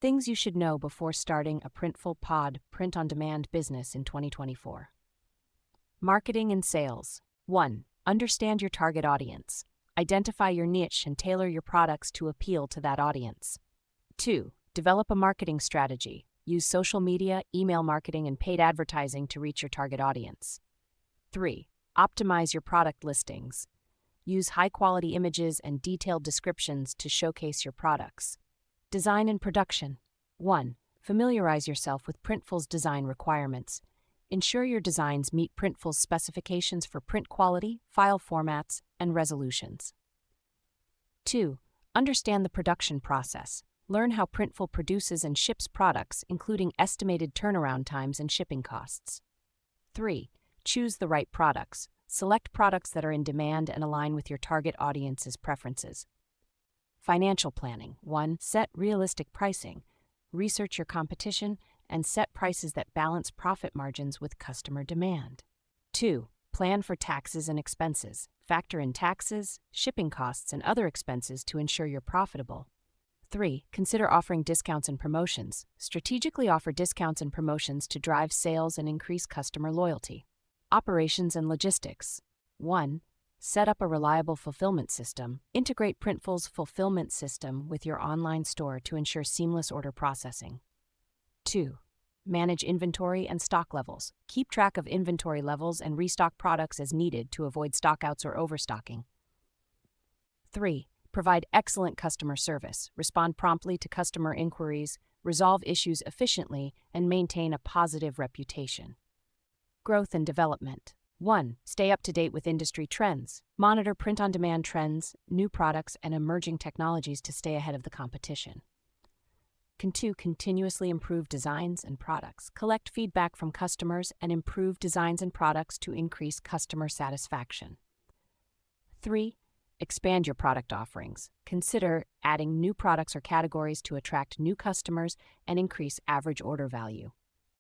Things you should know before starting a Printful Pod print-on-demand business in 2024. Marketing and sales. 1. Understand your target audience. Identify your niche and tailor your products to appeal to that audience. 2. Develop a marketing strategy. Use social media, email marketing, and paid advertising to reach your target audience. 3. Optimize your product listings. Use high-quality images and detailed descriptions to showcase your products. Design and production. 1. Familiarize yourself with Printful's design requirements. Ensure your designs meet Printful's specifications for print quality, file formats, and resolutions. 2. Understand the production process. Learn how Printful produces and ships products, including estimated turnaround times and shipping costs. 3. Choose the right products. Select products that are in demand and align with your target audience's preferences. Financial planning. 1. Set realistic pricing. Research your competition and set prices that balance profit margins with customer demand. 2. Plan for taxes and expenses. Factor in taxes, shipping costs, and other expenses to ensure you're profitable. 3. Consider offering discounts and promotions. Strategically offer discounts and promotions to drive sales and increase customer loyalty. Operations and logistics. 1. Set up a reliable fulfillment system. Integrate Printful's fulfillment system with your online store to ensure seamless order processing. 2. Manage inventory and stock levels. Keep track of inventory levels and restock products as needed to avoid stockouts or overstocking. 3. Provide excellent customer service. Respond promptly to customer inquiries, resolve issues efficiently, and maintain a positive reputation. Growth and development. 1. Stay up to date with industry trends. Monitor print-on-demand trends, new products, and emerging technologies to stay ahead of the competition. 2. Continuously improve designs and products. Collect feedback from customers and improve designs and products to increase customer satisfaction. 3. Expand your product offerings. Consider adding new products or categories to attract new customers and increase average order value.